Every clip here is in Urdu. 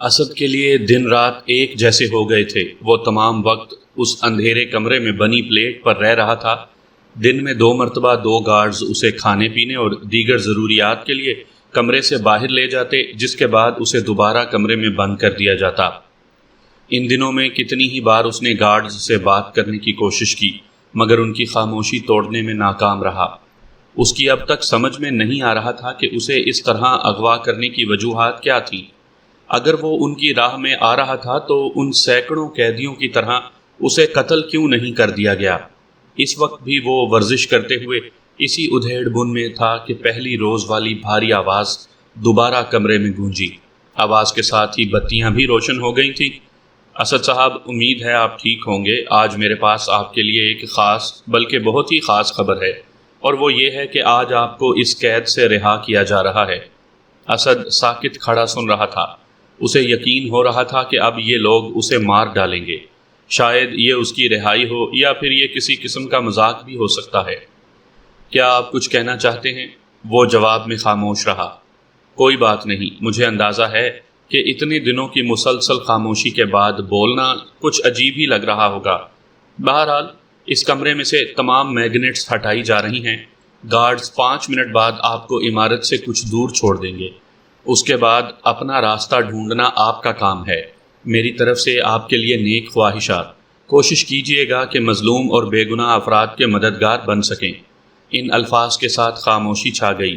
اسد کے لیے دن رات ایک جیسے ہو گئے تھے۔ وہ تمام وقت اس اندھیرے کمرے میں بنی پلیٹ پر رہ رہا تھا۔ دن میں 2 مرتبہ 2 گارڈز اسے کھانے پینے اور دیگر ضروریات کے لیے کمرے سے باہر لے جاتے، جس کے بعد اسے دوبارہ کمرے میں بند کر دیا جاتا۔ ان دنوں میں کتنی ہی بار اس نے گارڈز سے بات کرنے کی کوشش کی، مگر ان کی خاموشی توڑنے میں ناکام رہا۔ اس کی اب تک سمجھ میں نہیں آ رہا تھا کہ اسے اس طرح اغوا کرنے کی وجوہات کیا تھیں۔ اگر وہ ان کی راہ میں آ رہا تھا تو ان سینکڑوں قیدیوں کی طرح اسے قتل کیوں نہیں کر دیا گیا؟ اس وقت بھی وہ ورزش کرتے ہوئے اسی ادھیڑ بن میں تھا کہ پہلی روز والی بھاری آواز دوبارہ کمرے میں گونجی۔ آواز کے ساتھ ہی بتیاں بھی روشن ہو گئی تھیں۔ اسد صاحب، امید ہے آپ ٹھیک ہوں گے۔ آج میرے پاس آپ کے لیے ایک خاص بلکہ بہت ہی خاص خبر ہے، اور وہ یہ ہے کہ آج آپ کو اس قید سے رہا کیا جا رہا ہے۔ اسد ساکت کھڑا سن رہا تھا۔ اسے یقین ہو رہا تھا کہ اب یہ لوگ اسے مار ڈالیں گے۔ شاید یہ اس کی رہائی ہو، یا پھر یہ کسی قسم کا مذاق بھی ہو سکتا ہے۔ کیا آپ کچھ کہنا چاہتے ہیں؟ وہ جواب میں خاموش رہا۔ کوئی بات نہیں، مجھے اندازہ ہے کہ اتنے دنوں کی مسلسل خاموشی کے بعد بولنا کچھ عجیب ہی لگ رہا ہوگا۔ بہرحال اس کمرے میں سے تمام میگنیٹس ہٹائی جا رہی ہیں۔ گارڈز 5 منٹ بعد آپ کو عمارت سے کچھ دور چھوڑ دیں گے۔ اس کے بعد اپنا راستہ ڈھونڈنا آپ کا کام ہے۔ میری طرف سے آپ کے لیے نیک خواہشات۔ کوشش کیجئے گا کہ مظلوم اور بے گناہ افراد کے مددگار بن سکیں۔ ان الفاظ کے ساتھ خاموشی چھا گئی۔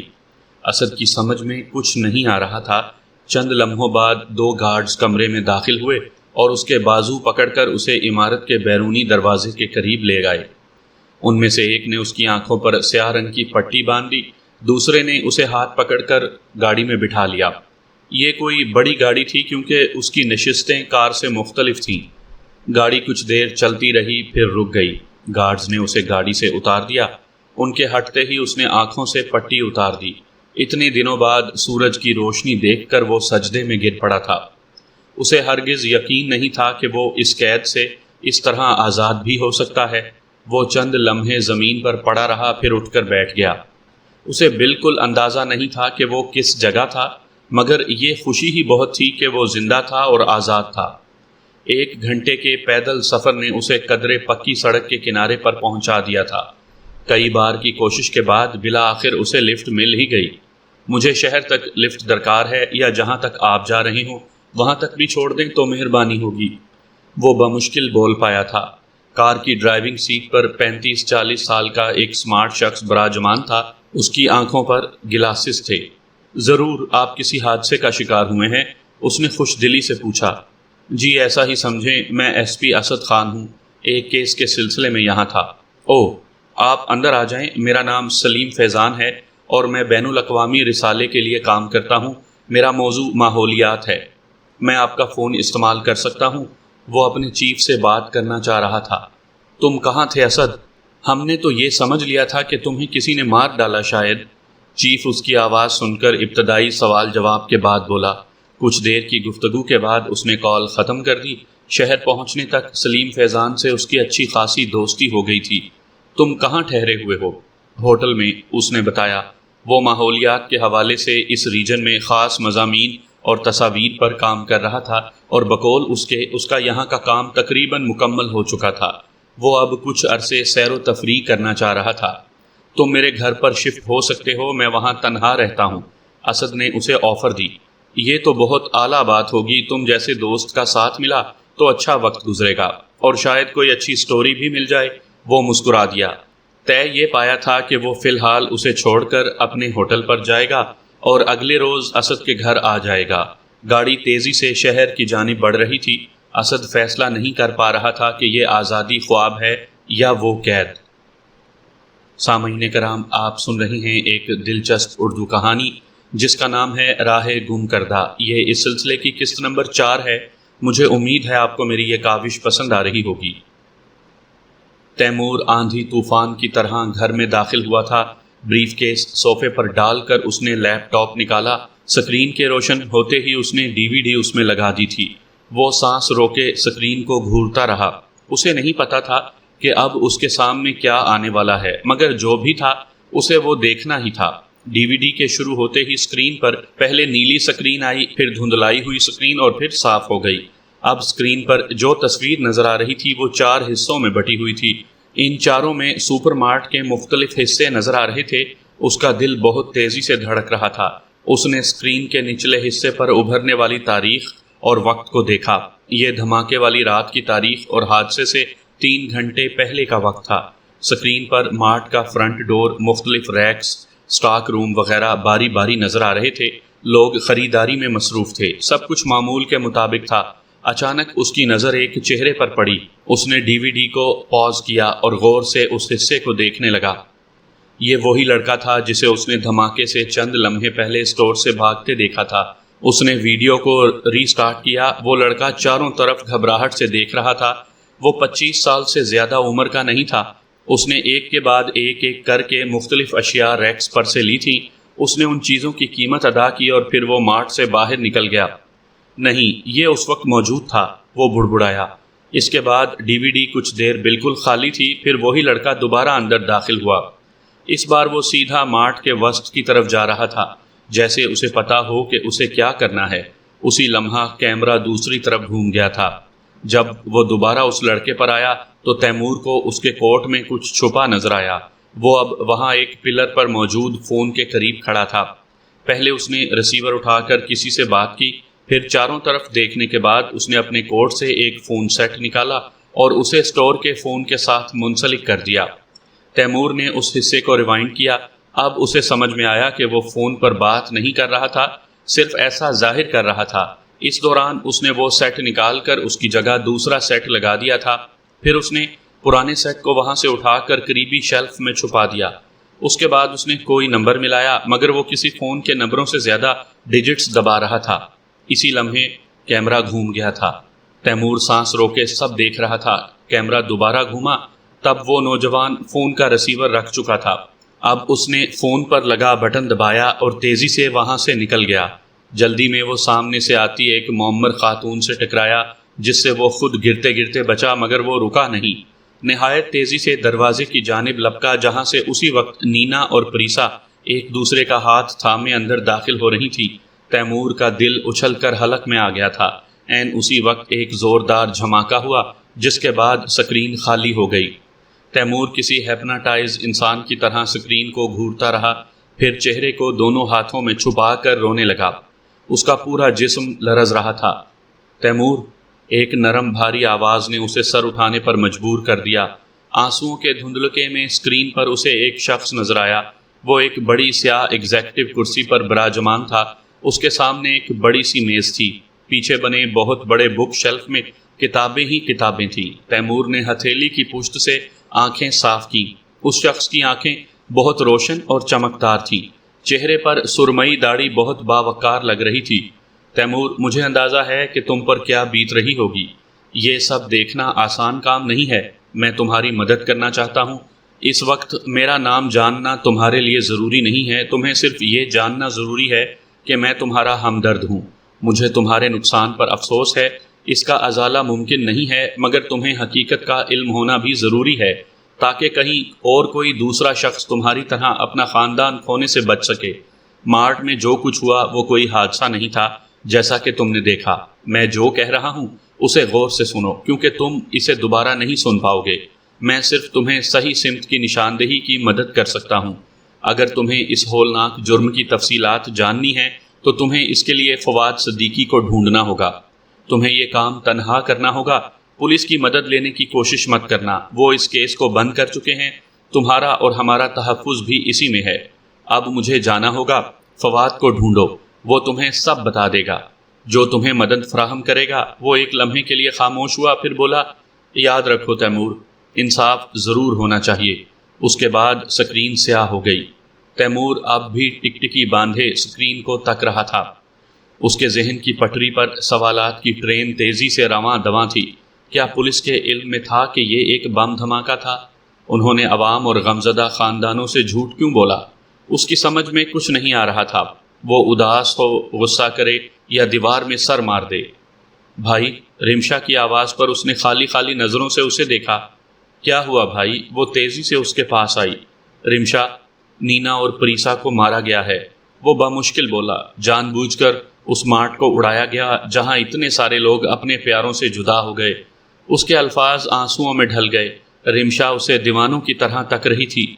اسد کی سمجھ میں کچھ نہیں آ رہا تھا۔ چند لمحوں بعد 2 گارڈز کمرے میں داخل ہوئے اور اس کے بازو پکڑ کر اسے عمارت کے بیرونی دروازے کے قریب لے گئے۔ ان میں سے ایک نے اس کی آنکھوں پر سیاہ رنگ کی پٹی باندھ دی، دوسرے نے اسے ہاتھ پکڑ کر گاڑی میں بٹھا لیا۔ یہ کوئی بڑی گاڑی تھی کیونکہ اس کی نشستیں کار سے مختلف تھیں۔ گاڑی کچھ دیر چلتی رہی، پھر رک گئی۔ گارڈز نے اسے گاڑی سے اتار دیا۔ ان کے ہٹتے ہی اس نے آنکھوں سے پٹی اتار دی۔ اتنے دنوں بعد سورج کی روشنی دیکھ کر وہ سجدے میں گر پڑا تھا۔ اسے ہرگز یقین نہیں تھا کہ وہ اس قید سے اس طرح آزاد بھی ہو سکتا ہے۔ وہ چند لمحے زمین پر پڑا رہا، پھر اٹھ کر بیٹھ گیا۔ اسے بالکل اندازہ نہیں تھا کہ وہ کس جگہ تھا، مگر یہ خوشی ہی بہت تھی کہ وہ زندہ تھا اور آزاد تھا۔ 1 گھنٹے کے پیدل سفر نے اسے قدرے پکی سڑک کے کنارے پر پہنچا دیا تھا۔ کئی بار کی کوشش کے بعد بالآخر اسے لفٹ مل ہی گئی۔ مجھے شہر تک لفٹ درکار ہے، یا جہاں تک آپ جا رہے ہوں وہاں تک بھی چھوڑ دیں تو مہربانی ہوگی، وہ بمشکل بول پایا تھا۔ کار کی ڈرائیونگ سیٹ پر 35-40 سال کا ایک سمارٹ شخص براجمان تھا۔ اس کی آنکھوں پر گلاسز تھے۔ ضرور آپ کسی حادثے کا شکار ہوئے ہیں؟ اس نے خوش دلی سے پوچھا۔ جی ایسا ہی سمجھیں، میں ایس پی اسد خان ہوں، ایک کیس کے سلسلے میں یہاں تھا۔ اوہ، آپ اندر آ جائیں۔ میرا نام سلیم فیضان ہے اور میں بین الاقوامی رسالے کے لیے کام کرتا ہوں۔ میرا موضوع ماحولیات ہے۔ میں آپ کا فون استعمال کر سکتا ہوں؟ وہ اپنے چیف سے بات کرنا چاہ رہا تھا۔ تم کہاں تھے اسد؟ ہم نے تو یہ سمجھ لیا تھا کہ تمہیں کسی نے مار ڈالا شاید۔ چیف اس کی آواز سن کر ابتدائی سوال جواب کے بعد بولا۔ کچھ دیر کی گفتگو کے بعد اس نے کال ختم کر دی۔ شہر پہنچنے تک سلیم فیضان سے اس کی اچھی خاصی دوستی ہو گئی تھی۔ تم کہاں ٹھہرے ہوئے ہو؟ ہوٹل میں، اس نے بتایا۔ وہ ماحولیات کے حوالے سے اس ریجن میں خاص مضامین اور تصاویر پر کام کر رہا تھا، اور بقول اس کا یہاں کا کام تقریباً مکمل ہو چکا تھا۔ وہ اب کچھ عرصے سیر و تفریح کرنا چاہ رہا تھا۔ تم میرے گھر پر شفٹ ہو سکتے ہو، میں وہاں تنہا رہتا ہوں، اسد نے اسے آفر دی۔ یہ تو بہت اعلیٰ بات ہوگی، تم جیسے دوست کا ساتھ ملا تو اچھا وقت گزرے گا، اور شاید کوئی اچھی سٹوری بھی مل جائے۔ وہ مسکرا دیا۔ طے یہ پایا تھا کہ وہ فی الحال اسے چھوڑ کر اپنے ہوٹل پر جائے گا اور اگلے روز اسد کے گھر آ جائے گا۔ گاڑی تیزی سے شہر کی جانب بڑھ رہی تھی۔ اسد فیصلہ نہیں کر پا رہا تھا کہ یہ آزادی خواب ہے یا وہ قید۔ سامعین کرام، آپ سن رہے ہیں ایک دلچسپ اردو کہانی جس کا نام ہے راہ گم کردہ۔ یہ اس سلسلے کی قسط نمبر 4 ہے۔ مجھے امید ہے آپ کو میری یہ کاوش پسند آ رہی ہوگی۔ تیمور آندھی طوفان کی طرح گھر میں داخل ہوا تھا۔ بریف کیس صوفے پر ڈال کر اس نے لیپ ٹاپ نکالا۔ سکرین کے روشن ہوتے ہی اس نے DVD اس میں لگا دی تھی۔ وہ سانس روکے سکرین کو گھورتا رہا۔ اسے نہیں پتا تھا کہ اب اس کے سامنے کیا آنے والا ہے، مگر جو بھی تھا اسے وہ دیکھنا ہی تھا۔ ڈی وی ڈی کے شروع ہوتے ہی اسکرین پر پہلے نیلی اسکرین آئی، پھر دھندلائی ہوئی اسکرین اور پھر صاف ہو گئی۔ اب اسکرین پر جو تصویر نظر آ رہی تھی وہ 4 حصوں میں بٹی ہوئی تھی۔ ان چاروں میں سپر مارٹ کے مختلف حصے نظر آ رہے تھے۔ اس کا دل بہت تیزی سے دھڑک رہا تھا۔ اس نے اسکرین کے نچلے حصے پر ابھرنے والی تاریخ اور وقت کو دیکھا۔ یہ دھماکے والی رات کی تاریخ اور حادثے سے 3 گھنٹے پہلے کا وقت تھا۔ اسکرین پر مارٹ کا فرنٹ ڈور، مختلف ریکس، سٹاک روم وغیرہ باری باری نظر آ رہے تھے۔ لوگ خریداری میں مصروف تھے۔ سب کچھ معمول کے مطابق تھا۔ اچانک اس کی نظر ایک چہرے پر پڑی۔ اس نے ڈی وی ڈی کو پاز کیا اور غور سے اس حصے کو دیکھنے لگا۔ یہ وہی لڑکا تھا جسے اس نے دھماکے سے چند لمحے پہلے اسٹور سے بھاگتے دیکھا تھا۔ اس نے ویڈیو کو ری سٹارٹ کیا۔ وہ لڑکا چاروں طرف گھبراہٹ سے دیکھ رہا تھا۔ وہ 25 سال سے زیادہ عمر کا نہیں تھا۔ اس نے ایک کے بعد ایک کر کے مختلف اشیاء ریکس پر سے لی تھی۔ اس نے ان چیزوں کی قیمت ادا کی اور پھر وہ مارٹ سے باہر نکل گیا۔ نہیں، یہ اس وقت موجود تھا، وہ بڑبڑایا۔ اس کے بعد ڈی وی ڈی کچھ دیر بالکل خالی تھی، پھر وہی لڑکا دوبارہ اندر داخل ہوا۔ اس بار وہ سیدھا مارٹ کے وسط کی طرف جا رہا تھا، جیسے اسے پتا ہو کہ اسے کیا کرنا ہے۔ اسی لمحہ کیمرہ دوسری طرف گھوم گیا تھا۔ جب وہ دوبارہ اس لڑکے پر آیا تو تیمور کو اس کے کوٹ میں کچھ چھپا نظر آیا۔ وہ اب وہاں ایک پلر پر موجود فون کے قریب کھڑا تھا۔ پہلے اس نے ریسیور اٹھا کر کسی سے بات کی، پھر چاروں طرف دیکھنے کے بعد اس نے اپنے کوٹ سے ایک فون سیٹ نکالا اور اسے اسٹور کے فون کے ساتھ منسلک کر دیا۔ تیمور نے اس حصے کو ریوائنڈ کیا۔ اب اسے سمجھ میں آیا کہ وہ فون پر بات نہیں کر رہا تھا، صرف ایسا ظاہر کر رہا تھا۔ اس دوران اس نے وہ سیٹ نکال کر اس کی جگہ دوسرا سیٹ لگا دیا تھا۔ پھر اس نے پرانے سیٹ کو وہاں سے اٹھا کر قریبی شیلف میں چھپا دیا۔ اس کے بعد اس نے کوئی نمبر ملایا، مگر وہ کسی فون کے نمبروں سے زیادہ ڈیجٹس دبا رہا تھا۔ اسی لمحے کیمرہ گھوم گیا تھا۔ تیمور سانس روکے سب دیکھ رہا تھا۔ کیمرہ دوبارہ گھوما، تب وہ نوجوان فون کا ریسیور رکھ چکا تھا۔ اب اس نے فون پر لگا بٹن دبایا اور تیزی سے وہاں سے نکل گیا۔ جلدی میں وہ سامنے سے آتی ایک معمر خاتون سے ٹکرایا، جس سے وہ خود گرتے گرتے بچا، مگر وہ رکا نہیں۔ نہایت تیزی سے دروازے کی جانب لپکا، جہاں سے اسی وقت نینا اور پریسا ایک دوسرے کا ہاتھ تھامے اندر داخل ہو رہی تھی۔ تیمور کا دل اچھل کر حلق میں آ گیا تھا۔ عین اسی وقت ایک زوردار دھماکہ ہوا، جس کے بعد سکرین خالی ہو گئی۔ تیمور کسی ہیپناٹائز انسان کی طرح سکرین کو گھورتا رہا، پھر چہرے کو دونوں ہاتھوں میں چھپا کر رونے لگا۔ اس کا پورا جسم لرز رہا تھا۔ تیمور، ایک نرم بھاری آواز نے اسے سر اٹھانے پر مجبور کر دیا۔ آنسوؤں کے دھندلکے میں اسکرین پر اسے ایک شخص نظر آیا۔ وہ ایک بڑی سیاہ ایگزیکٹو کرسی پر براجمان تھا۔ اس کے سامنے ایک بڑی سی میز تھی۔ پیچھے بنے بہت بڑے بک شیلف میں کتابیں ہی کتابیں تھیں۔ تیمور نے ہتھیلی کی پشت سے آنکھیں صاف کی۔ اس شخص کی آنکھیں بہت روشن اور چمکدار تھیں۔ چہرے پر سرمئی داڑھی بہت باوقار لگ رہی تھی۔ تیمور، مجھے اندازہ ہے کہ تم پر کیا بیت رہی ہوگی۔ یہ سب دیکھنا آسان کام نہیں ہے۔ میں تمہاری مدد کرنا چاہتا ہوں۔ اس وقت میرا نام جاننا تمہارے لیے ضروری نہیں ہے۔ تمہیں صرف یہ جاننا ضروری ہے کہ میں تمہارا ہمدرد ہوں۔ مجھے تمہارے نقصان پر افسوس ہے۔ اس کا ازالہ ممکن نہیں ہے، مگر تمہیں حقیقت کا علم ہونا بھی ضروری ہے، تاکہ کہیں اور کوئی دوسرا شخص تمہاری طرح اپنا خاندان کھونے سے بچ سکے۔ مارٹ میں جو کچھ ہوا وہ کوئی حادثہ نہیں تھا، جیسا کہ تم نے دیکھا۔ میں جو کہہ رہا ہوں اسے غور سے سنو، کیونکہ تم اسے دوبارہ نہیں سن پاؤ گے۔ میں صرف تمہیں صحیح سمت کی نشاندہی کی مدد کر سکتا ہوں۔ اگر تمہیں اس ہولناک جرم کی تفصیلات جاننی ہیں تو تمہیں اس کے لیے فواد صدیقی کو ڈھونڈنا ہوگا۔ تمہیں یہ کام تنہا کرنا ہوگا۔ پولیس کی مدد لینے کی کوشش مت کرنا، وہ اس کیس کو بند کر چکے ہیں۔ تمہارا اور ہمارا تحفظ بھی اسی میں ہے۔ اب مجھے جانا ہوگا۔ فواد کو ڈھونڈو، وہ تمہیں سب بتا دے گا۔ جو تمہیں مدد فراہم کرے گا۔ وہ ایک لمحے کے لیے خاموش ہوا، پھر بولا، یاد رکھو تیمور، انصاف ضرور ہونا چاہیے۔ اس کے بعد سکرین سیاہ ہو گئی۔ تیمور اب بھی ٹکٹکی باندھے اسکرین کو تک رہا تھا۔ اس کے ذہن کی پٹری پر سوالات کی ٹرین تیزی سے رواں دواں تھی۔ کیا پولیس کے علم میں تھا کہ یہ ایک بم دھماکہ تھا؟ انہوں نے عوام اور غمزدہ خاندانوں سے جھوٹ کیوں بولا؟ اس کی سمجھ میں کچھ نہیں آ رہا تھا۔ وہ اداس ہو، غصہ کرے یا دیوار میں سر مار دے۔ بھائی، رمشا کی آواز پر اس نے خالی خالی نظروں سے اسے دیکھا۔ کیا ہوا بھائی؟ وہ تیزی سے اس کے پاس آئی۔ رمشا، نینا اور پریسا کو مارا گیا ہے۔ وہ بمشکل بولا۔ جان بوجھ کر اس مارٹ کو اڑایا گیا جہاں اتنے سارے لوگ اپنے پیاروں سے جدا ہو گئے۔ اس کے الفاظ آنسوؤں میں ڈھل گئے۔ رمشا اسے دیوانوں کی طرح تک رہی تھی۔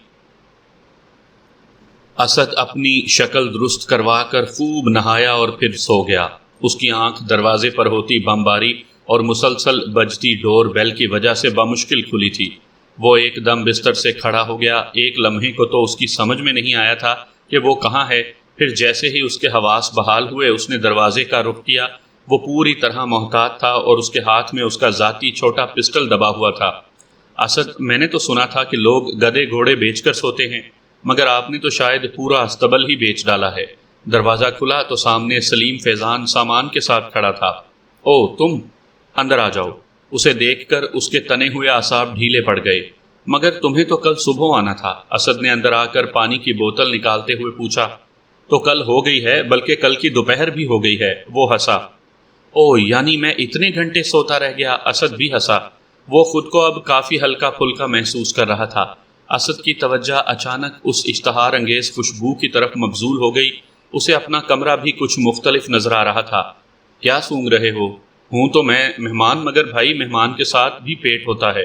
اسد اپنی شکل درست کروا کر خوب نہایا اور پھر سو گیا۔ اس کی آنکھ دروازے پر ہوتی بمباری اور مسلسل بجتی ڈور بیل کی وجہ سے بمشکل کھلی تھی۔ وہ ایک دم بستر سے کھڑا ہو گیا۔ ایک لمحے کو تو اس کی سمجھ میں نہیں آیا تھا کہ وہ کہاں ہے، پھر جیسے ہی اس کے حواس بحال ہوئے اس نے دروازے کا رخ کیا۔ وہ پوری طرح محتاط تھا اور اس کے ہاتھ میں اس کا ذاتی چھوٹا پسٹل دبا ہوا تھا۔ اسد، میں نے تو سنا تھا کہ لوگ گدھے گھوڑے بیچ کر سوتے ہیں، مگر آپ نے تو شاید پورا استبل ہی بیچ ڈالا ہے۔ دروازہ کھلا تو سامنے سلیم فیضان سامان کے ساتھ کھڑا تھا۔ او تم، اندر آ جاؤ۔ اسے دیکھ کر اس کے تنے ہوئے اعصاب ڈھیلے پڑ گئے۔ مگر تمہیں تو کل صبح آنا تھا۔ اسد نے اندر آ کر پانی کی بوتل نکالتے ہوئے پوچھا۔ تو کل ہو گئی ہے، بلکہ کل کی دوپہر بھی ہو گئی ہے، وہ ہنسا۔ او یعنی میں اتنے گھنٹے سوتا رہ گیا؟ اسد بھی ہنسا۔ وہ خود کو اب کافی ہلکا پھلکا محسوس کر رہا تھا۔ اسد کی توجہ اچانک اس اشتہار انگیز خوشبو کی طرف مبذول ہو گئی۔ اسے اپنا کمرہ بھی کچھ مختلف نظر آ رہا تھا۔ کیا سونگ رہے ہو؟ ہوں تو میں مہمان، مگر بھائی مہمان کے ساتھ بھی پیٹ ہوتا ہے۔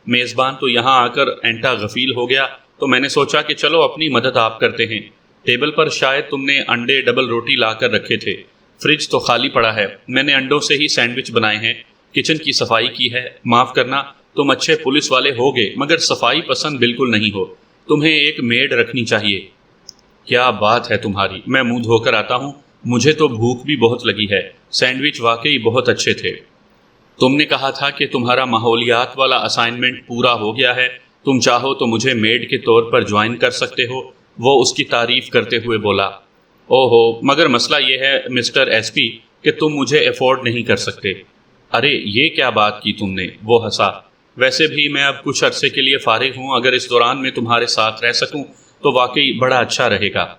میزبان تو یہاں آ کر اینٹا غفیل ہو گیا تو میں نے سوچا کہ چلو اپنی مدد آپ کرتے ہیں۔ ٹیبل پر شاید تم نے انڈے ڈبل روٹی لا کر رکھے تھے۔ فریج تو خالی پڑا ہے، میں نے انڈوں سے ہی سینڈوچ بنائے ہیں۔ کچن کی صفائی کی ہے۔ معاف کرنا، تم اچھے پولیس والے ہوگے مگر صفائی پسند بالکل نہیں ہو۔ تمہیں ایک میڈ رکھنی چاہیے۔ کیا بات ہے تمہاری، میں منہ دھو کر آتا ہوں۔ مجھے تو بھوک بھی بہت لگی ہے۔ سینڈوچ واقعی بہت اچھے تھے۔ تم نے کہا تھا کہ تمہارا ماحولیات والا اسائنمنٹ پورا ہو گیا ہے، تم چاہو تو مجھے میڈ کے طور پر جوائن کر سکتے ہو، وہ اس کی تعریف کرتے ہوئے بولا۔ او ہو، مگر مسئلہ یہ ہے مسٹر ایس پی کہ تم مجھے افورڈ نہیں کر سکتے۔ ارے یہ کیا بات کی تم نے؟ وہ ہنسا۔ ویسے بھی میں اب کچھ عرصے کے لیے فارغ ہوں، اگر اس دوران میں تمہارے ساتھ رہ سکوں تو واقعی بڑا اچھا رہے گا۔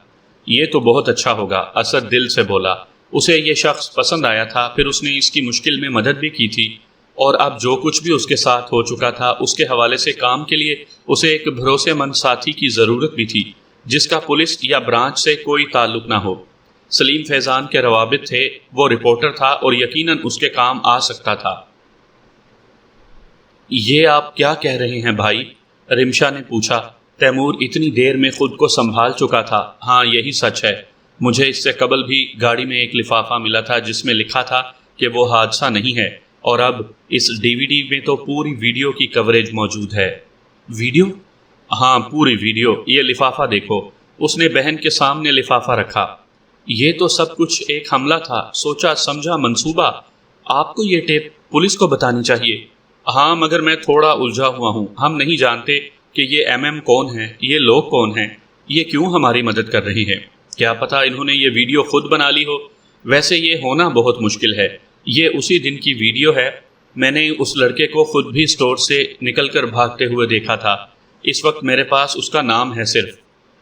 یہ تو بہت اچھا ہوگا، اسد دل سے بولا۔ اسے یہ شخص پسند آیا تھا، پھر اس نے اس کی مشکل میں مدد بھی کی تھی، اور اب جو کچھ بھی اس کے ساتھ ہو چکا تھا اس کے حوالے سے کام کے لیے اسے ایک بھروسے مند ساتھی کی ضرورت بھی تھی جس کا پولیس یا برانچ سے کوئی تعلق نہ ہو۔ سلیم فیضان کے روابط تھے، وہ رپورٹر تھا اور یقیناً اس کے کام آ سکتا تھا۔ یہ آپ کیا کہہ رہے ہیں بھائی؟ رمشا نے پوچھا۔ تیمور اتنی دیر میں خود کو سنبھال چکا تھا۔ ہاں یہی سچ ہے، مجھے اس سے قبل بھی گاڑی میں ایک لفافہ ملا تھا جس میں لکھا تھا کہ وہ حادثہ نہیں ہے، اور اب اس ڈی وی ڈی میں تو پوری ویڈیو کی کوریج موجود ہے۔ ویڈیو؟ ہاں پوری ویڈیو۔ یہ لفافہ دیکھو۔ اس نے بہن کے سامنے لفافہ رکھا۔ یہ تو سب کچھ ایک حملہ تھا، سوچا سمجھا منصوبہ۔ آپ کو یہ ٹیپ پولیس کو بتانی چاہیے۔ ہاں مگر میں تھوڑا الجھا ہوا ہوں، ہم نہیں جانتے کہ یہ ایم کون ہیں، یہ لوگ کون ہیں، یہ کیوں ہماری مدد کر رہے ہیں۔ کیا پتہ انہوں نے یہ ویڈیو خود بنا لی ہو۔ ویسے یہ ہونا بہت مشکل ہے، یہ اسی دن کی ویڈیو ہے۔ میں نے اس لڑکے کو خود بھی اسٹور سے نکل کر بھاگتے ہوئے دیکھا تھا۔ اس وقت میرے پاس اس کا نام ہے صرف۔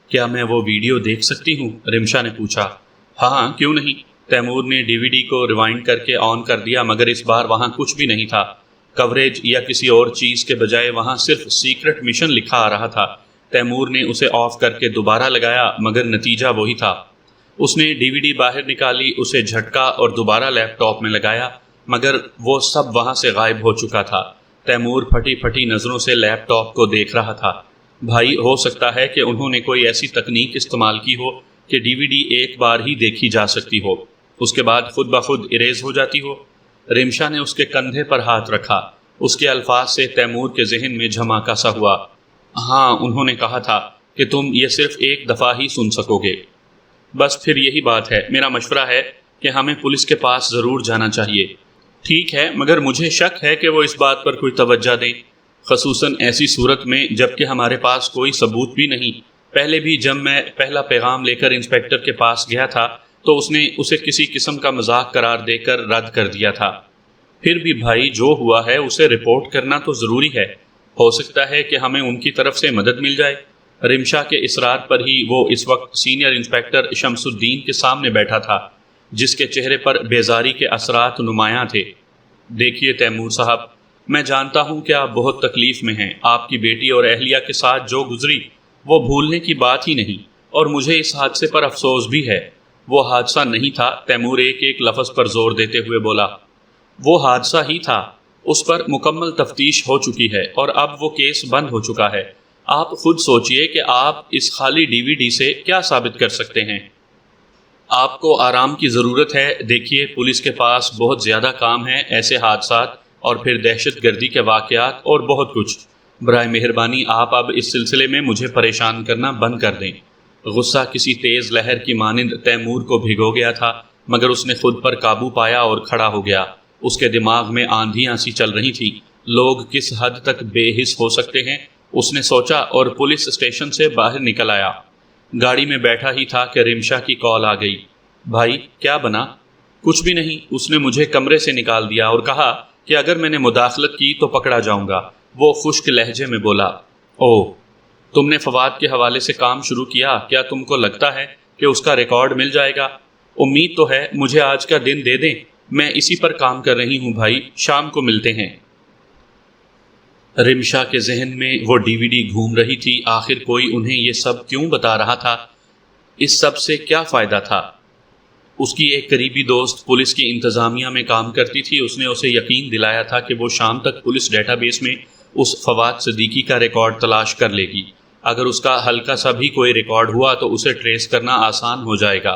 کیا میں وہ ویڈیو دیکھ سکتی ہوں؟ رمشا نے پوچھا۔ ہاں کیوں نہیں۔ تیمور نے ڈی وی ڈی کو ریوائنڈ کر کے آن کر دیا، مگر اس بار وہاں کچھ بھی نہیں تھا۔ کوریج یا کسی اور چیز کے بجائے وہاں صرف سیکرٹ مشن لکھا آ رہا تھا۔ تیمور نے اسے آف کر کے دوبارہ لگایا، مگر نتیجہ وہی تھا۔ اس نے ڈی وی ڈی باہر نکالی، اسے جھٹکا اور دوبارہ لیپ ٹاپ میں لگایا، مگر وہ سب وہاں سے غائب ہو چکا تھا۔ تیمور پھٹی پھٹی نظروں سے لیپ ٹاپ کو دیکھ رہا تھا۔ بھائی ہو سکتا ہے کہ انہوں نے کوئی ایسی تکنیک استعمال کی ہو کہ ڈی وی ڈی ایک بار ہی دیکھی جا سکتی ہو، اس کے بعد خود بخود اریز ہو جاتی ہو۔ رمشا نے اس کے کندھے پر ہاتھ رکھا۔ اس کے الفاظ سے تیمور کے ذہن میں جھماکا سا ہوا۔ ہاں انہوں نے کہا تھا کہ تم یہ صرف ایک دفعہ ہی سن سکو گے۔ بس پھر یہی بات ہے، میرا مشورہ ہے کہ ہمیں پولیس کے پاس ضرور جانا چاہیے۔ ٹھیک ہے، مگر مجھے شک ہے کہ وہ اس بات پر کوئی توجہ دیں، خصوصاً ایسی صورت میں جب کہ ہمارے پاس کوئی ثبوت بھی نہیں۔ پہلے بھی جب میں پہلا پیغام لے کر انسپیکٹر کے پاس گیا تھا تو اس نے اسے کسی قسم کا مذاق قرار دے کر رد کر دیا تھا۔ پھر بھی بھائی جو ہوا ہے اسے رپورٹ کرنا تو ضروری ہے، ہو سکتا ہے کہ ہمیں ان کی طرف سے مدد مل جائے۔ رمشا کے اصرار پر ہی وہ اس وقت سینئر انسپیکٹر شمس الدین کے سامنے بیٹھا تھا، جس کے چہرے پر بیزاری کے اثرات نمایاں تھے۔ دیکھیے تیمور صاحب، میں جانتا ہوں کہ آپ بہت تکلیف میں ہیں، آپ کی بیٹی اور اہلیہ کے ساتھ جو گزری وہ بھولنے کی بات ہی نہیں، اور مجھے اس حادثے پر افسوس بھی ہے۔ وہ حادثہ نہیں تھا، تیمور ایک ایک لفظ پر زور دیتے ہوئے بولا۔ وہ حادثہ ہی تھا، اس پر مکمل تفتیش ہو چکی ہے اور اب وہ کیس بند ہو چکا ہے۔ آپ خود سوچئے کہ آپ اس خالی ڈی وی ڈی سے کیا ثابت کر سکتے ہیں۔ آپ کو آرام کی ضرورت ہے۔ دیکھیے، پولیس کے پاس بہت زیادہ کام ہے، ایسے حادثات اور پھر دہشت گردی کے واقعات اور بہت کچھ۔ برائے مہربانی آپ اب اس سلسلے میں مجھے پریشان کرنا بند کر دیں۔ غصہ کسی تیز لہر کی مانند تیمور کو بھگو گیا تھا، مگر اس نے خود پر قابو پایا اور کھڑا ہو گیا۔ اس کے دماغ میں آندھیاں سی چل رہی تھیں۔ لوگ کس حد تک بے حس ہو سکتے ہیں، اس نے سوچا، اور پولیس اسٹیشن سے باہر نکل آیا۔ گاڑی میں بیٹھا ہی تھا کہ رمشا کی کال آ گئی۔ بھائی، کیا بنا؟ کچھ بھی نہیں، اس نے مجھے کمرے سے نکال دیا اور کہا کہ اگر میں نے مداخلت کی تو پکڑا جاؤں گا۔ وہ خشک لہجے میں بولا۔ اوہ، تم نے فواد کے حوالے سے کام شروع کیا؟ کیا تم کو لگتا ہے کہ اس کا ریکارڈ مل جائے گا؟ امید تو ہے، مجھے آج کا دن دے دیں، میں اسی پر کام کر رہی ہوں بھائی، شام کو ملتے ہیں۔ رمشا کے ذہن میں وہ ڈی وی ڈی گھوم رہی تھی۔ آخر کوئی انہیں یہ سب کیوں بتا رہا تھا؟ اس سب سے کیا فائدہ تھا؟ اس کی ایک قریبی دوست پولیس کی انتظامیہ میں کام کرتی تھی، اس نے اسے یقین دلایا تھا کہ وہ شام تک پولیس ڈیٹا بیس میں اس فواد صدیقی کا ریکارڈ تلاش کر لے گی۔ اگر اس کا ہلکا سا بھی کوئی ریکارڈ ہوا تو اسے ٹریس کرنا آسان ہو جائے گا۔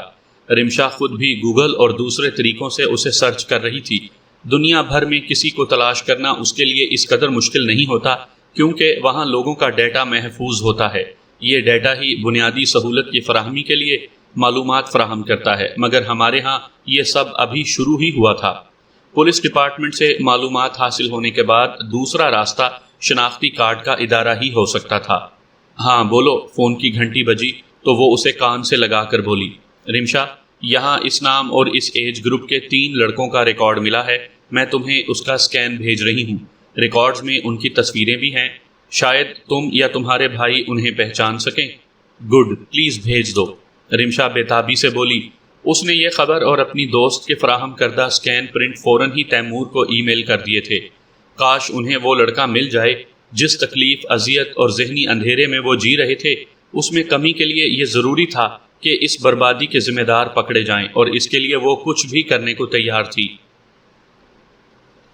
رمشا خود بھی گوگل اور دوسرے طریقوں سے اسے سرچ کر رہی تھی۔ دنیا بھر میں کسی کو تلاش کرنا اس کے لیے اس قدر مشکل نہیں ہوتا، کیونکہ وہاں لوگوں کا ڈیٹا محفوظ ہوتا ہے۔ یہ ڈیٹا ہی بنیادی سہولت کی فراہمی کے لیے معلومات فراہم کرتا ہے، مگر ہمارے ہاں یہ سب ابھی شروع ہی ہوا تھا۔ پولیس ڈپارٹمنٹ سے معلومات حاصل ہونے کے بعد دوسرا راستہ شناختی کارڈ کا ادارہ ہی ہو سکتا تھا۔ ہاں بولو۔ فون کی گھنٹی بجی تو وہ اسے کان سے لگا کر بولی، رمشا، یہاں اس نام اور اس ایج گروپ کے 3 لڑکوں کا ریکارڈ ملا ہے، میں تمہیں اس کا سکین بھیج رہی ہوں۔ ریکارڈز میں ان کی تصویریں بھی ہیں، شاید تم یا تمہارے بھائی انہیں پہچان سکیں۔ گڈ، پلیز بھیج دو، رمشا بےتابی سے بولی۔ اس نے یہ خبر اور اپنی دوست کے فراہم کردہ سکین پرنٹ فوراً ہی تیمور کو ای میل کر دیے تھے۔ کاش انہیں وہ لڑکا مل جائے جس تکلیف، اذیت اور ذہنی اندھیرے میں وہ جی رہے تھے۔ اس میں کمی کے لیے یہ ضروری تھا کہ اس بربادی کے ذمہ دار پکڑے جائیں، اور اس کے لیے وہ کچھ بھی کرنے کو تیار تھی۔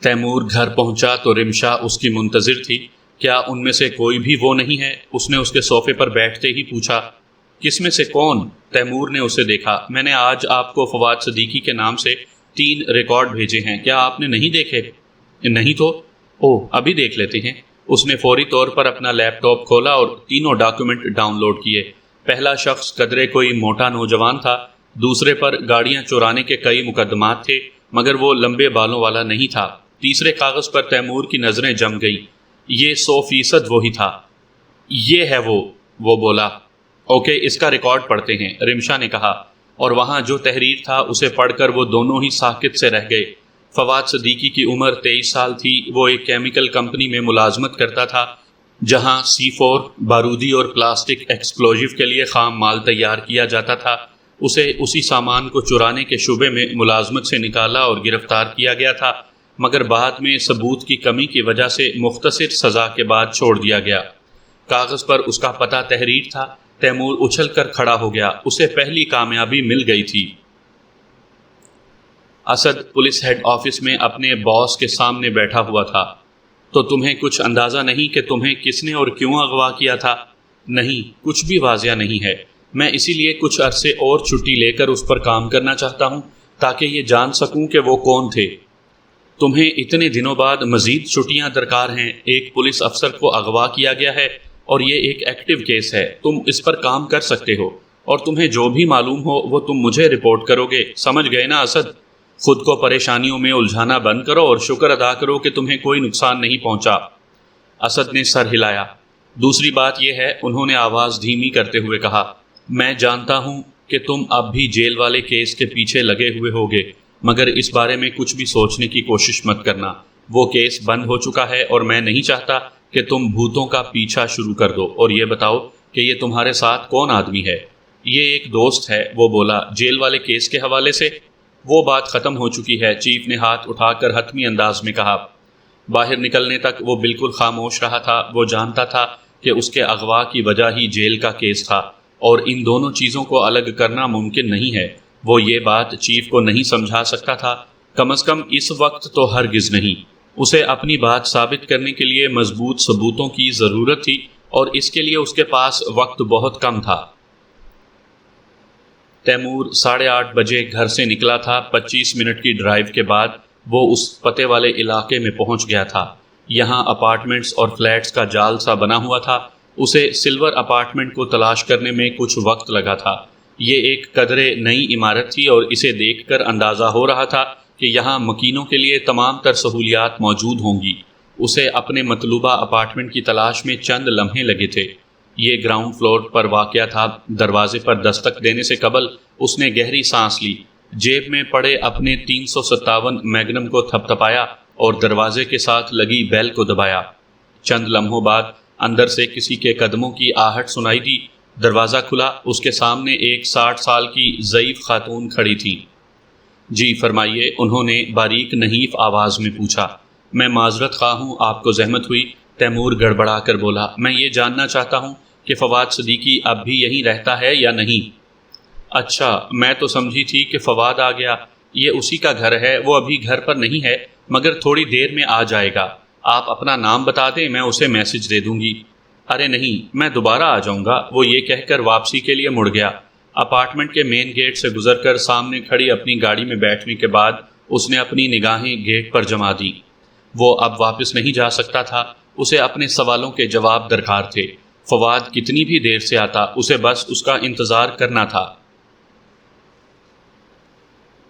تیمور گھر پہنچا تو رمشا اس کی منتظر تھی۔ کیا ان میں سے کوئی بھی وہ نہیں ہے؟ اس نے اس کے صوفے پر بیٹھتے ہی پوچھا۔ کس میں سے کون؟ تیمور نے اسے دیکھا۔ میں نے آج آپ کو فواد صدیقی کے نام سے 3 ریکارڈ بھیجے ہیں، کیا آپ نے نہیں دیکھے؟ نہیں تو؟ اوہ، ابھی دیکھ لیتے ہیں۔ اس نے فوری طور پر اپنا لیپ ٹاپ کھولا اور تینوں ڈاکیومنٹ ڈاؤن لوڈ کیے۔ پہلا شخص قدرے کوئی موٹا نوجوان تھا، دوسرے پر گاڑیاں چورانے کے کئی مقدمات تھے، مگر وہ لمبے بالوں والا نہیں تھا۔ تیسرے کاغذ پر تیمور کی نظریں جم گئیں۔ یہ 100% وہی تھا۔ یہ ہے وہ بولا۔ اوکے، اس کا ریکارڈ پڑھتے ہیں، رمشا نے کہا، اور وہاں جو تحریر تھا اسے پڑھ کر وہ دونوں ہی ساکت سے رہ گئے۔ فواد صدیقی کی عمر 23 سال تھی۔ وہ ایک کیمیکل کمپنی میں ملازمت کرتا تھا، جہاں C4 بارودی اور پلاسٹک ایکسپلوژیو کے لیے خام مال تیار کیا جاتا تھا۔ اسے اسی سامان کو چرانے کے شبے میں ملازمت سے نکالا اور گرفتار کیا گیا تھا، مگر بعد میں ثبوت کی کمی کی وجہ سے مختصر سزا کے بعد چھوڑ دیا گیا۔ کاغذ پر اس کا پتہ تحریر تھا۔ تیمور اچھل کر کھڑا ہو گیا، اسے پہلی کامیابی مل گئی تھی۔ اسد پولیس ہیڈ آفس میں اپنے باس کے سامنے بیٹھا ہوا تھا۔ تو تمہیں کچھ اندازہ نہیں کہ تمہیں کس نے اور کیوں اغوا کیا تھا؟ نہیں، کچھ بھی واضح نہیں ہے۔ میں اسی لیے کچھ عرصے اور چھٹی لے کر اس پر کام کرنا چاہتا ہوں، تاکہ یہ جان سکوں کہ وہ کون تھے۔ تمہیں اتنے دنوں بعد مزید چھٹیاں درکار ہیں؟ ایک پولیس افسر کو اغوا کیا گیا ہے اور یہ ایک ایکٹیو کیس ہے، تم اس پر کام کر سکتے ہو، اور تمہیں جو بھی معلوم ہو وہ تم مجھے رپورٹ کرو گے، سمجھ گئے نا اسد؟ خود کو پریشانیوں میں الجھانا بند کرو اور شکر ادا کرو کہ تمہیں کوئی نقصان نہیں پہنچا۔ اسد نے سر ہلایا۔ دوسری بات یہ ہے، انہوں نے آواز دھیمی کرتے ہوئے کہا، میں جانتا ہوں کہ تم اب بھی جیل والے کیس کے پیچھے لگے ہوئے ہوگے، مگر اس بارے میں کچھ بھی سوچنے کی کوشش مت کرنا۔ وہ کیس بند ہو چکا ہے اور میں نہیں چاہتا کہ تم بھوتوں کا پیچھا شروع کر دو۔ اور یہ بتاؤ کہ یہ تمہارے ساتھ کون آدمی ہے؟ یہ ایک دوست ہے، وہ بولا۔ جیل والے کیس کے حوالے سے؟ وہ بات ختم ہو چکی ہے، چیف نے ہاتھ اٹھا کر حتمی انداز میں کہا۔ باہر نکلنے تک وہ بالکل خاموش رہا تھا۔ وہ جانتا تھا کہ اس کے اغوا کی وجہ ہی جیل کا کیس تھا، اور ان دونوں چیزوں کو الگ کرنا ممکن نہیں ہے۔ وہ یہ بات چیف کو نہیں سمجھا سکتا تھا، کم از کم اس وقت تو ہرگز نہیں۔ اسے اپنی بات ثابت کرنے کے لیے مضبوط ثبوتوں کی ضرورت تھی، اور اس کے لیے اس کے پاس وقت بہت کم تھا۔ تیمور 8:30 بجے گھر سے نکلا تھا۔ 25 منٹ کی ڈرائیو کے بعد وہ اس پتے والے علاقے میں پہنچ گیا تھا۔ یہاں اپارٹمنٹس اور فلیٹس کا جال سا بنا ہوا تھا۔ اسے سلور اپارٹمنٹ کو تلاش کرنے میں کچھ وقت لگا تھا۔ یہ ایک قدرے نئی عمارت تھی اور اسے دیکھ کر اندازہ ہو رہا تھا کہ یہاں مکینوں کے لیے تمام تر سہولیات موجود ہوں گی۔ اسے اپنے مطلوبہ اپارٹمنٹ کی تلاش میں چند لمحے لگے تھے۔ یہ گراؤنڈ فلور پر واقع تھا۔ دروازے پر دستک دینے سے قبل اس نے گہری سانس لی، جیب میں پڑے اپنے 357 میگنم کو تھپتھپایا اور دروازے کے ساتھ لگی بیل کو دبایا۔ چند لمحوں بعد اندر سے کسی کے قدموں کی آہٹ سنائی دی۔ دروازہ کھلا، اس کے سامنے ایک 60 سال کی ضعیف خاتون کھڑی تھی۔ جی فرمائیے، انہوں نے باریک نحیف آواز میں پوچھا۔ میں معذرت خواہ ہوں، آپ کو زحمت ہوئی، تیمور گڑبڑا کر بولا۔ میں یہ جاننا چاہتا ہوں کہ فواد صدیقی اب بھی یہیں رہتا ہے یا نہیں؟ اچھا، میں تو سمجھی تھی کہ فواد آ گیا۔ یہ اسی کا گھر ہے، وہ ابھی گھر پر نہیں ہے مگر تھوڑی دیر میں آ جائے گا۔ آپ اپنا نام بتا دیں، میں اسے میسج دے دوں گی۔ ارے نہیں، میں دوبارہ آ جاؤں گا، وہ یہ کہہ کر واپسی کے لیے مڑ گیا۔ اپارٹمنٹ کے مین گیٹ سے گزر کر سامنے کھڑی اپنی گاڑی میں بیٹھنے کے بعد اس نے اپنی نگاہیں گیٹ پر جما دیں۔ وہ اب واپس نہیں جا سکتا تھا، اسے اپنے سوالوں کے جواب درکار تھے۔ فواد کتنی بھی دیر سے آتا، اسے بس اس کا انتظار کرنا تھا۔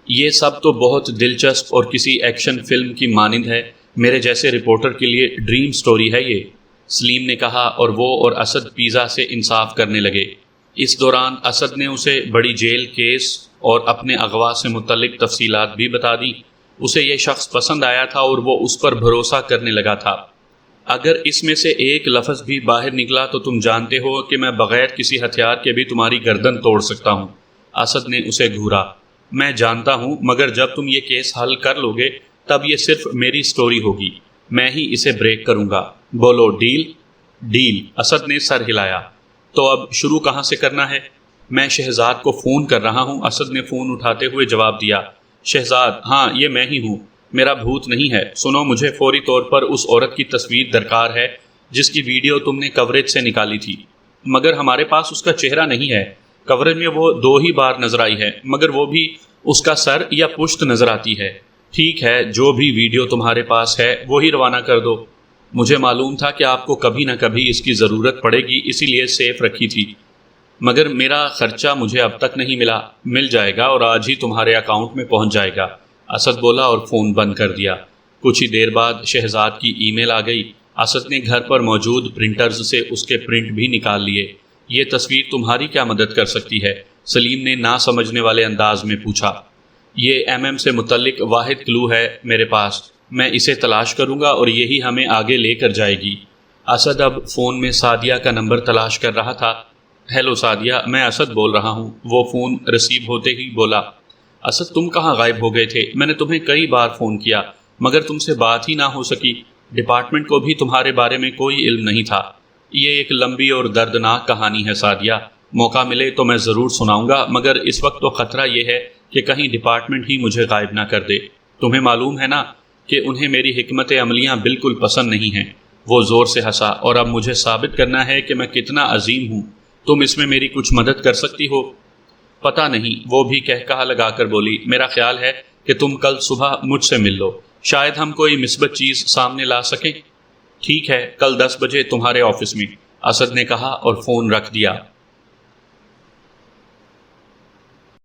یہ سب تو بہت دلچسپ اور کسی ایکشن فلم کی مانند ہے۔ میرے جیسے رپورٹر کے لیے ڈریم سٹوری ہے یہ، سلیم نے کہا، اور وہ اور اسد پیزا سے انصاف کرنے لگے۔ اس دوران اسد نے اسے بڑی جیل کیس اور اپنے اغوا سے متعلق تفصیلات بھی بتا دیں۔ اسے یہ شخص پسند آیا تھا اور وہ اس پر بھروسہ کرنے لگا تھا۔ اگر اس میں سے ایک لفظ بھی باہر نکلا تو تم جانتے ہو کہ میں بغیر کسی ہتھیار کے بھی تمہاری گردن توڑ سکتا ہوں۔ اسد نے اسے گھورا۔ میں جانتا ہوں، مگر جب تم یہ کیس حل کر لو گے تب یہ صرف میری سٹوری ہوگی، میں ہی اسے بریک کروں گا۔ بولو ڈیل؟ ڈیل، اسد نے سر ہلایا۔ تو اب شروع کہاں سے کرنا ہے؟ میں شہزاد کو فون کر رہا ہوں، اسد نے فون اٹھاتے ہوئے جواب دیا۔ شہزاد؟ ہاں، یہ میں ہی ہوں، میرا بھوت نہیں ہے۔ سنو، مجھے فوری طور پر اس عورت کی تصویر درکار ہے جس کی ویڈیو تم نے کوریج سے نکالی تھی، مگر ہمارے پاس اس کا چہرہ نہیں ہے۔ کوریج میں وہ 2 ہی بار نظر آئی ہے، مگر وہ بھی اس کا سر یا پشت نظر آتی ہے۔ ٹھیک ہے، جو بھی ویڈیو تمہارے پاس ہے وہی روانہ کر دو۔ مجھے معلوم تھا کہ آپ کو کبھی نہ کبھی اس کی ضرورت پڑے گی، اسی لیے سیف رکھی تھی، مگر میرا خرچہ مجھے اب تک نہیں ملا۔ مل جائے گا اور آج ہی تمہارے اکاؤنٹ میں پہنچ جائے گا، اسد بولا اور فون بند کر دیا۔ کچھ ہی دیر بعد شہزاد کی ای میل آ گئی۔ اسد نے گھر پر موجود پرنٹرز سے اس کے پرنٹ بھی نکال لیے۔ یہ تصویر تمہاری کیا مدد کر سکتی ہے؟ سلیم نے نہ سمجھنے والے انداز میں پوچھا۔ یہ ایم سے متعلق واحد کلو ہے میرے پاس، میں اسے تلاش کروں گا اور یہی ہمیں آگے لے کر جائے گی۔ اسد اب فون میں سعدیہ کا نمبر تلاش کر رہا تھا۔ ہیلو سعدیہ، میں اسد بول رہا ہوں، وہ فون ریسیو ہوتے ہی بولا۔ اسد، تم کہاں غائب ہو گئے تھے؟ میں نے تمہیں کئی بار فون کیا مگر تم سے بات ہی نہ ہو سکی۔ ڈپارٹمنٹ کو بھی تمہارے بارے میں کوئی علم نہیں تھا۔ یہ ایک لمبی اور دردناک کہانی ہے سعدیہ، موقع ملے تو میں ضرور سناؤں گا، مگر اس وقت تو خطرہ یہ ہے کہ کہیں ڈپارٹمنٹ ہی مجھے غائب نہ کر دے۔ تمہیں معلوم ہے نا کہ انہیں میری حکمت عملیاں بالکل پسند نہیں ہیں۔ وہ زور سے ہنسا۔ اور اب مجھے ثابت کرنا ہے کہ میں کتنا عظیم ہوں۔ تم اس میں میری کچھ مدد کر سکتی ہو؟ پتہ نہیں، وہ بھی کہا لگا کر بولی۔ میرا خیال ہے کہ تم کل صبح مجھ سے مل لو، شاید ہم کوئی مثبت چیز سامنے لا سکیں۔ ٹھیک ہے، کل 10 بجے تمہارے آفس میں، اسد نے کہا اور فون رکھ دیا۔